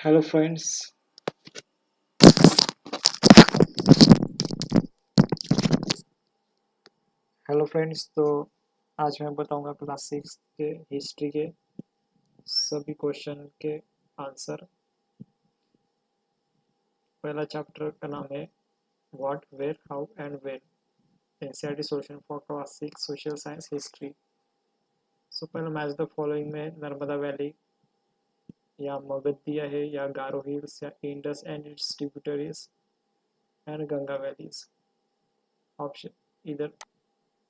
Hello friends. तो आज मैं बताऊंगा क्लास 6 के हिस्ट्री के सभी क्वेश्चन के आंसर। पहला चैप्टर का नाम है what, where, how and when, NCERT solution for class 6 social science history. So पहला मैच द फॉलोइंग में नर्मदा वैली या मगध दिया है, या गारो हिल्स, या Indus and its tributaries, and Ganga valleys. Option इधर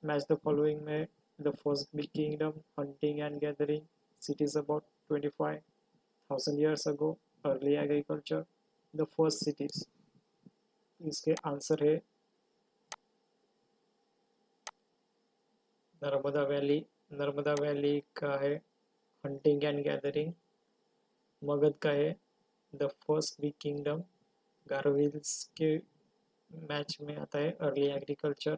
match the following में the first big kingdom, hunting and gathering, cities about 25,000 years ago, early agriculture, the first cities। इसके answer है नर्मदा वैली। नर्मदा वैली का है हंटिंग एंड गैदरिंग। मगध का है the first big kingdom. Garo hills के match में आता है early agriculture.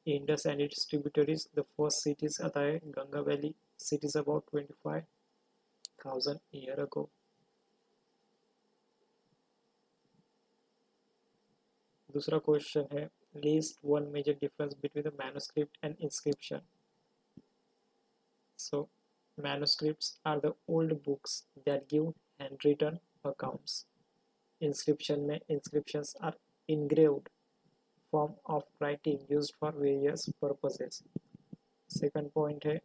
Indus and its tributaries the first cities आता है Ganga valley, cities about 25,000 year ago. दूसरा क्वेश्चन है list one major difference between the manuscript and inscription. So manuscripts are the old books that give hand written accounts. Inscription में inscriptions are engraved form of writing used for various purposes। Second point है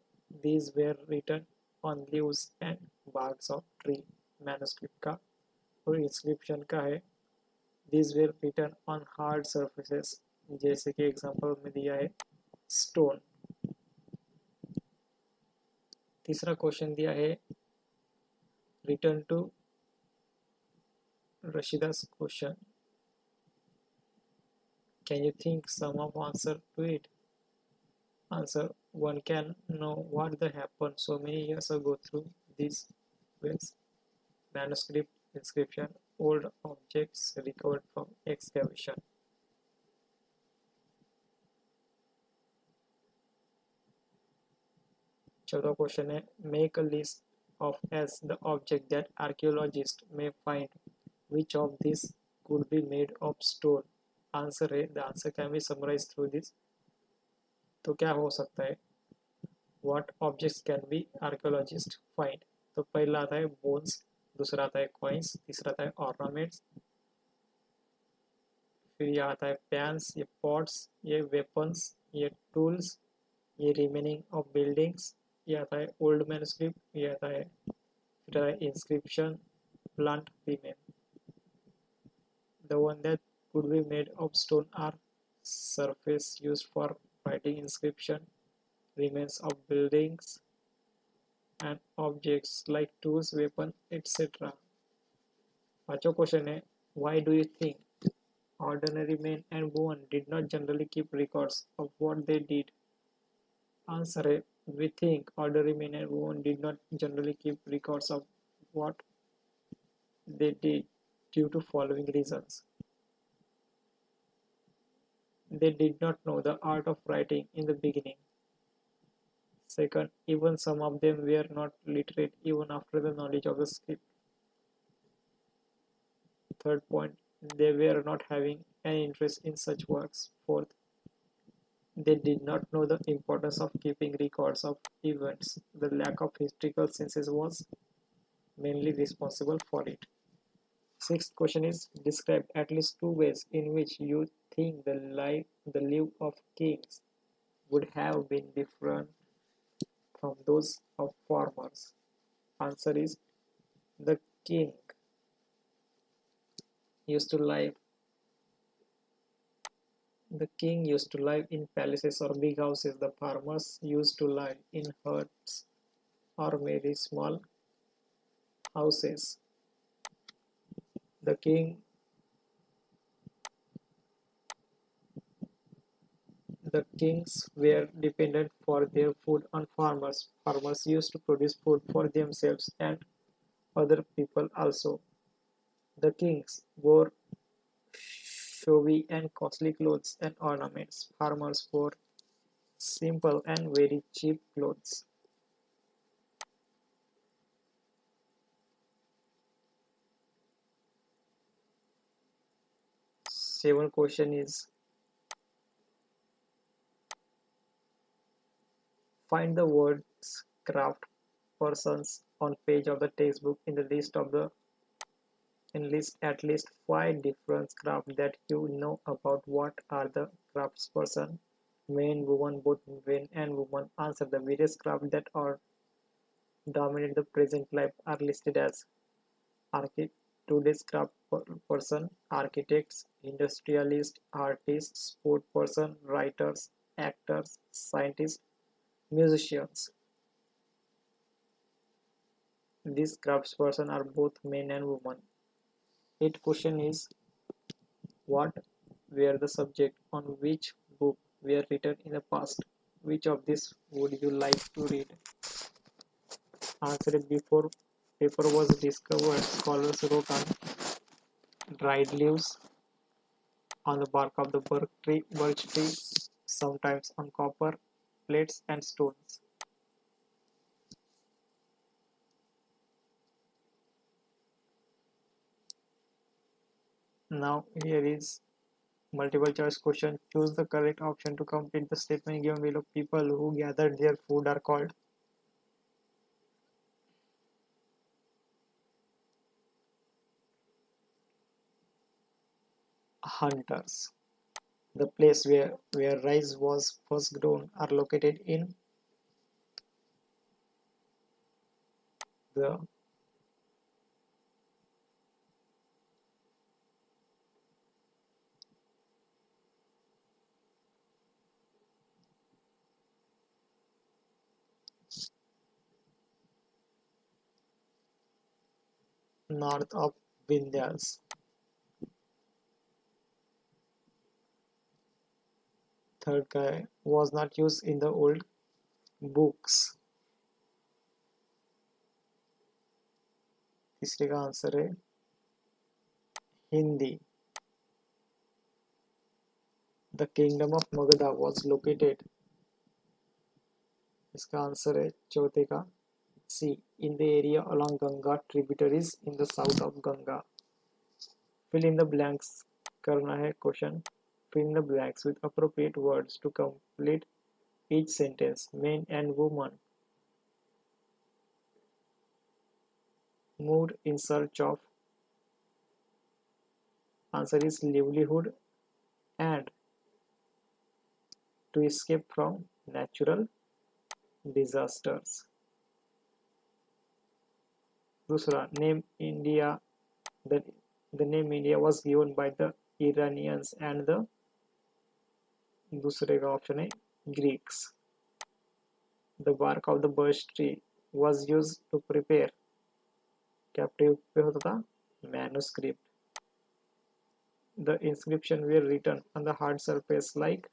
these were written on leaves and barks of tree। Manuscript का और inscription का है these were written on hard surfaces, जैसे कि example में दिया है स्टोन। तीसरा क्वेश्चन दिया है return to Rashida's question, can you think some of answer to it? Answer: one can know what the happened so many years ago through these ways: manuscript, inscription, old objects recovered from excavation। चौथा question है make a list of as the object that archaeologists may find, which of these could be made of stone। Answer है the answer can be summarized through this। तो क्या हो सकता है what objects can be archaeologists find। तो पहला आता है bones, दूसरा आता है coins, तीसरा आता है ornaments, फिर यह आता है pans, ये pots, ये weapons, ये tools, ये remaining of buildings, ये आता है old manuscript, ये आता है inscription, plant remain। The one that could be made of stone are surface used for writing inscription, remains of buildings, and objects like tools, weapons, etc। पांचवा question है why do you think ordinary men and women did not generally keep records of what they did। Answer है we think ordinary men and women did not generally keep records of what they did due to following reasons: they did not know the art of writing in the beginning. Second, even some of them were not literate even after the knowledge of the script. Third point, they were not having any interest in such works. Fourth, they did not know the importance of keeping records of events. The lack of historical senses was mainly responsible for it. Sixth question is describe at least two ways in which you think the life of kings would have been different from those of farmers. Answer is the king used to live in palaces or big houses. The farmers used to live in huts or very small houses. The kings were dependent for their food on farmers. Farmers used to produce food for themselves and other people also. The kings wore showy and costly clothes and ornaments. Farmers wore simple and very cheap clothes. Seven question is find the words craft persons on page of the textbook in the list of the in list at least five different craft that you know about. What are the craftsperson? Men, women, both men and women answer. The various craft that are dominate the present life are listed as architect, today's craft person, architects, industrialists, artists, sport person, writers, actors, scientists, musicians. These craftsperson are both men and women. Eighth question is what were the subject on which book were written in the past? Which of these would you like to read? Answer before paper was discovered, scholars wrote on dried leaves, on the bark of the birch tree, sometimes on copper plates and stones. Now here is multiple choice question. Choose the correct option to complete the statement given below. People who gathered their food are called hunters. The place where rice was first grown are located in the north of Vindhyas. Third guy was not used in the old books. तीसरे का answer है Hindi. The kingdom of Magadha was located. इसका answer है चौथे का C. In the area along Ganga tributaries in the south of Ganga. Fill in the blanks करना है question. Fill in the blanks with appropriate words to complete each sentence. Men and women moved in search of. Answer is livelihood and to escape from natural disasters. दूसरा name India. The, the name India was given by the Iranians and the दूसरे का option है Greeks. The bark of the birch tree was used to prepare. Captive पे होता था manuscript. The inscription were written on the hard surface like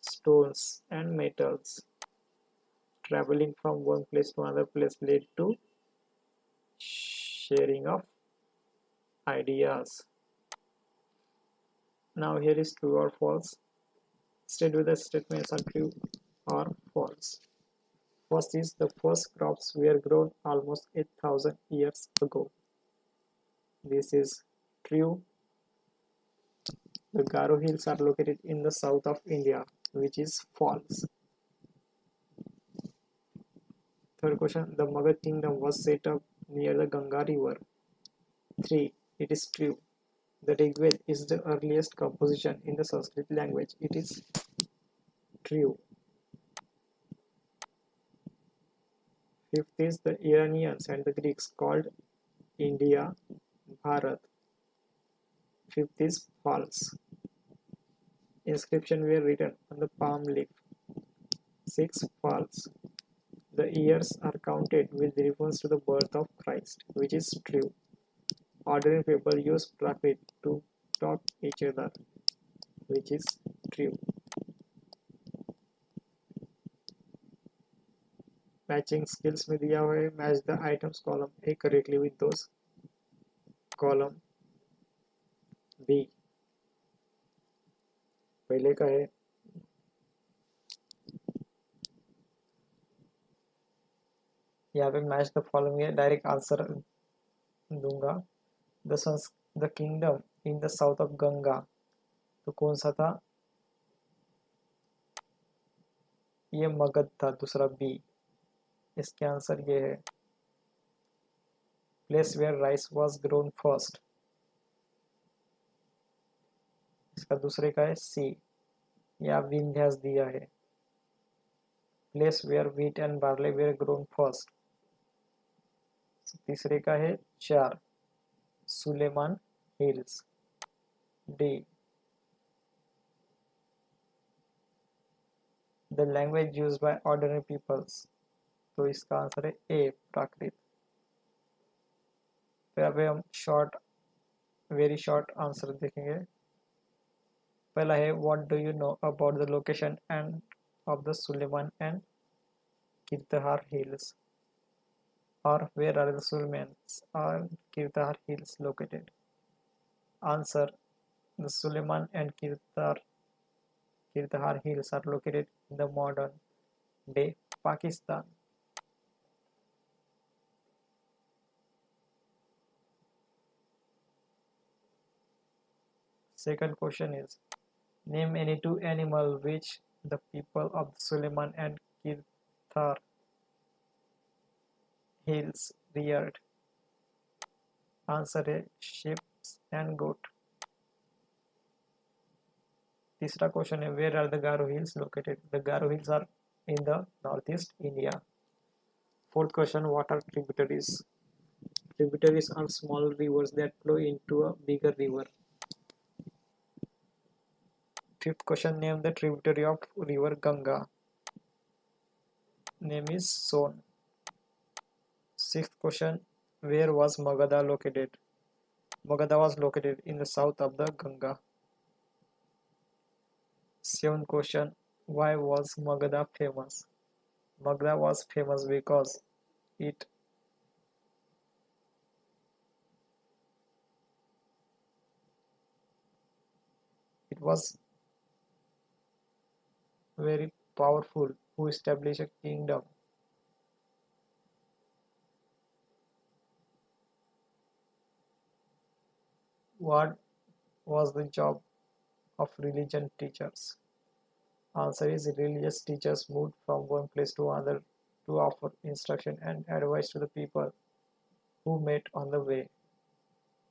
stones and metals. Traveling from one place to another place led to sharing of ideas. Now here is true or false. State whether statements are true or false. First is the first crops were grown almost 8,000 years ago. This is true. The Garo Hills are located in the south of India, which is false. Third question, the Magad kingdom was set up near the Ganga river. 3. It is true. The Rigved is the earliest composition in the Sanskrit language. It is true. Fifth is the Iranians and the Greeks called India Bharat. Fifth is false. Inscription were written on the palm leaf. 6. False. The years are counted with reference to the birth of Christ, which is true. Ordinary people use Prakrit to talk each other, which is true. Matching skills में दिया हुआ है match the items column A correctly with those column B. पहले का है यहाँ पे match the following है डायरेक्ट आंसर दूंगा. The the kingdom in the south of Ganga, तो कौन सा था? ये मगध था, दूसरा बी। इसके आंसर ये है। Place where rice was grown first, इसका दूसरे का है सी। या विंध्यास दिया है। Place where wheat and barley were grown first, तीसरे का है चार, Sulaiman hills, D. The language used by ordinary peoples, तो इसका आंसर है ए, प्राकृत। फिर अभी हम शॉर्ट, वेरी शॉर्ट आंसर देखेंगे। पहला है what do you know about the location and of the Sulaiman and Kirthar hills, और where are the Sulaimans and Kirthar hills located? Answer, the Suleiman and Kirthar hills are located in the modern day Pakistan. Second question is, name any two animals which the people of the Suleiman and Kirthar hills reared. Answer है sheep and goat. तीसरा question है, where are the Garo hills located? The Garo hills are in the northeast India. Fourth question, what are tributaries? Tributaries are small rivers that flow into a bigger river. Fifth question, name the tributary of river Ganga. Name is Son. Sixth question, where was Magadha located? Magadha was located in the south of the Ganga. Seventh question, why was Magadha famous? Magadha was famous because it was very powerful who established a kingdom. What was the job of religion teachers? Answer is, religious teachers moved from one place to another to offer instruction and advice to the people who met on the way.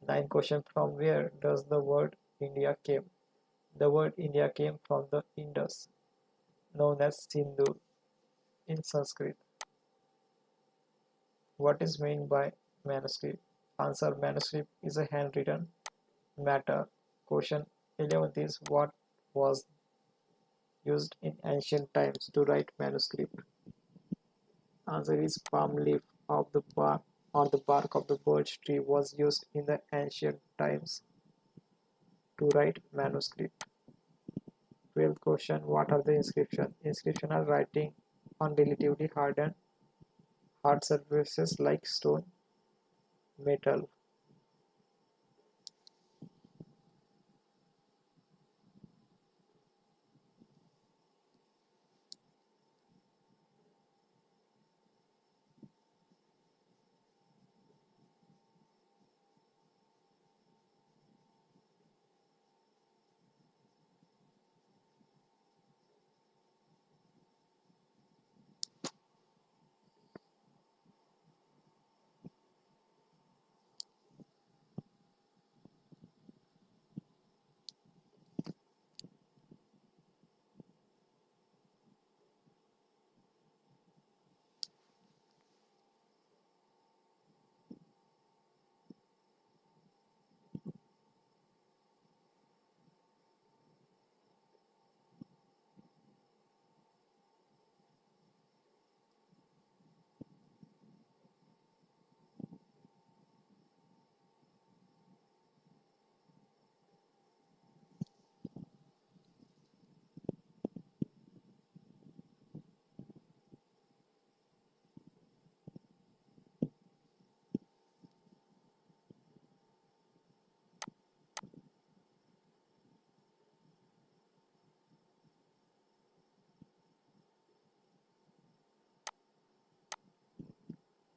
Ninth question, from where does the word India came? The word India came from the Indus, known as Sindhu in Sanskrit. What is meant by manuscript? Answer, manuscript is a handwritten matter. Question 11th is, what was used in ancient times to write manuscript? Answer is, palm leaf of the bark or the bark of the birch tree was used in the ancient times to write manuscript. 12th question, what are the inscriptions? Inscriptions are writing on relatively hardened hard surfaces like stone, metal.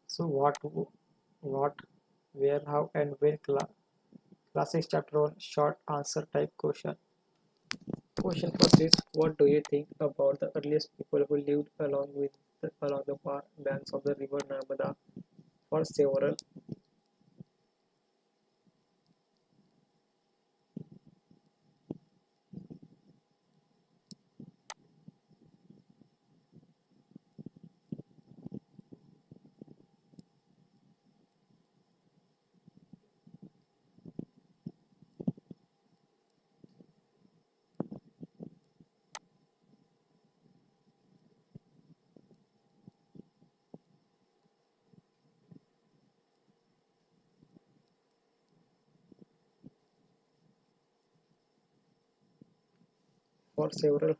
So what, where, how, and when Class 6 chapter 1 short answer type question. Question first is, what do you think about the earliest people who lived along the banks of the river Narmada for several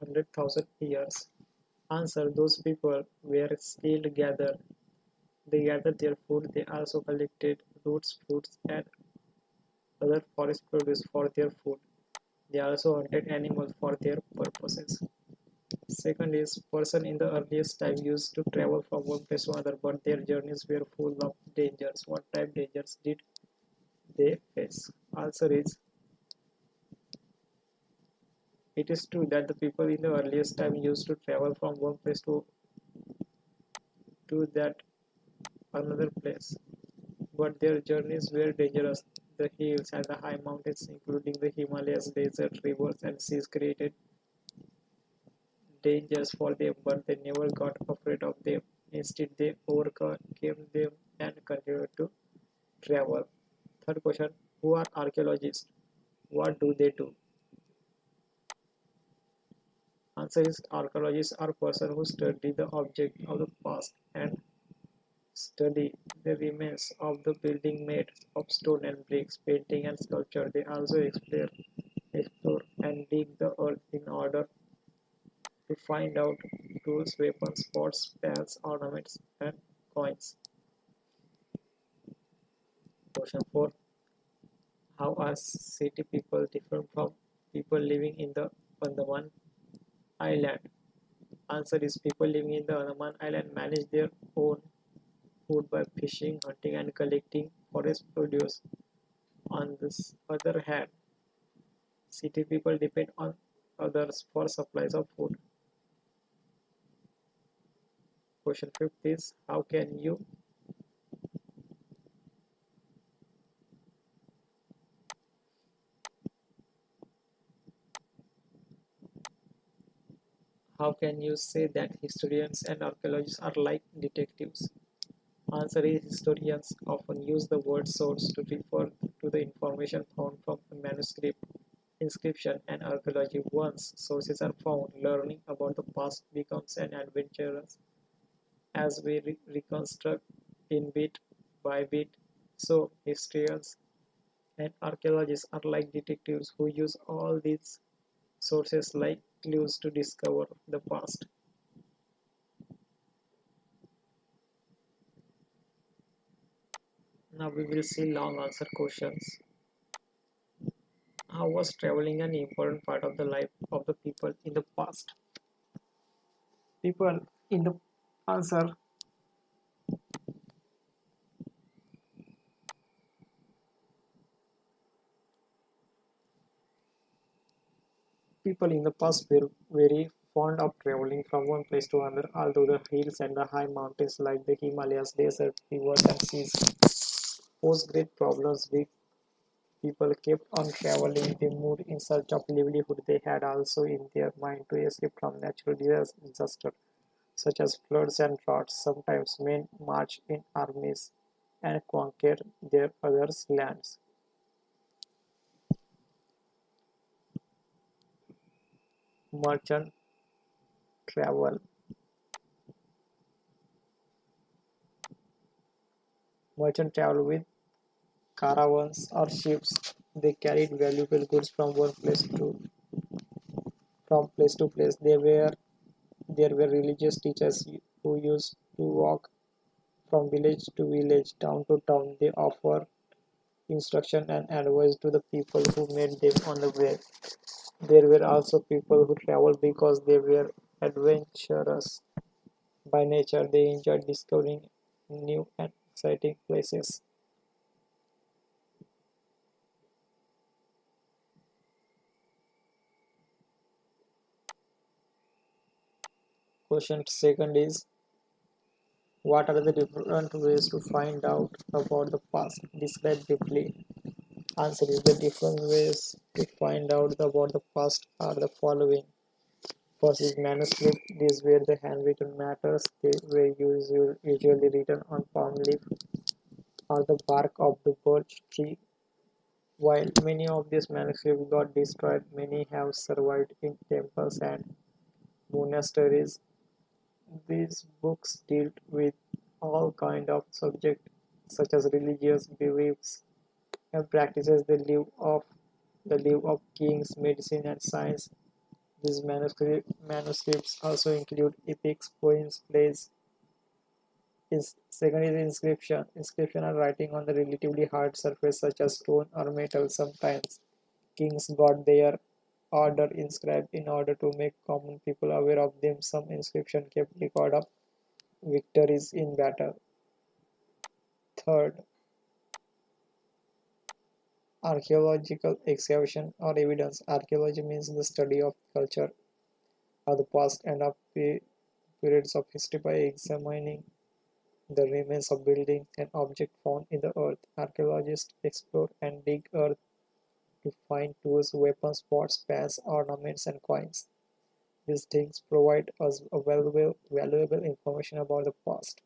hundred thousand years? Answer: those people were skilled gathered. They gathered their food. They also collected roots, fruits, and other forest produce for their food. They also hunted animals for their purposes. Second is, person in the earliest time used to travel from one place to another, but their journeys were full of dangers. What type dangers did they face? Answer is, it is true that the people in the earliest time used to travel from one place to that another place, but their journeys were dangerous. The hills and the high mountains, including the Himalayas, desert, rivers, and seas, created dangers for them, but they never got afraid of them. Instead, they overcame them and continued to travel. Third question, who are archaeologists? What do they do? Answer is, archaeologists are persons who study the object of the past and study the remains of the building made of stone and bricks, painting and sculpture. They also explore and dig the earth in order to find out tools, weapons, pots, pans, ornaments, and coins. Question 4. How are city people different from people living in the Andaman Island? Answer is, people living in the Andaman Island manage their own food by fishing, hunting, and collecting forest produce. On the other hand, city people depend on others for supplies of food. Question 5 is, how can you say that historians and archaeologists are like detectives? Answer is, historians often use the word source to refer to the information found from a manuscript, inscription, and archaeology. Once sources are found, learning about the past becomes an adventure as we reconstruct in bit by bit. So, historians and archaeologists are like detectives who use all these sources like clues to discover the past. Now we will see long answer questions. How was traveling an important part of the life of the people in the past? People in the answer People in the past were very fond of traveling from one place to another, although the hills and the high mountains like the Himalayas, desert, rivers, and seas pose great problems. People kept on traveling. They moved in search of livelihood. They had also in their mind to escape from natural disasters such as floods and droughts. Sometimes men marched in armies and conquered their others' lands. Merchant travel. Merchant travel with caravans or ships. They carried valuable goods from place to place. There were religious teachers who used to walk from village to village, town to town. They offered instruction and advice to the people who met them on the way. There were also people who traveled because they were adventurous by nature. They enjoyed discovering new and exciting places. Question second is, what are the different ways to find out about the past? Describe briefly. Answer is, the different ways to find out about the past are the following. First is manuscript. These were the handwritten matters. They were usually written on palm leaf or the bark of the birch tree. While many of these manuscripts got destroyed, many have survived in temples and monasteries. These books dealt with all kind of subjects such as religious beliefs and practices, the live of kings, medicine and science. These manuscripts also include epics, poems, plays. Second is inscription. Inscription are writing on the relatively hard surface such as stone or metal. Sometimes kings got their order inscribed in order to make common people aware of them. Some inscription kept record of victories in battle. Third, archaeological excavation or evidence. Archaeology means the study of culture of the past and of periods of history by examining the remains of buildings and objects found in the earth. Archaeologists explore and dig earth to find tools, weapons, pots, pans, ornaments, and coins. These things provide us a valuable information about the past.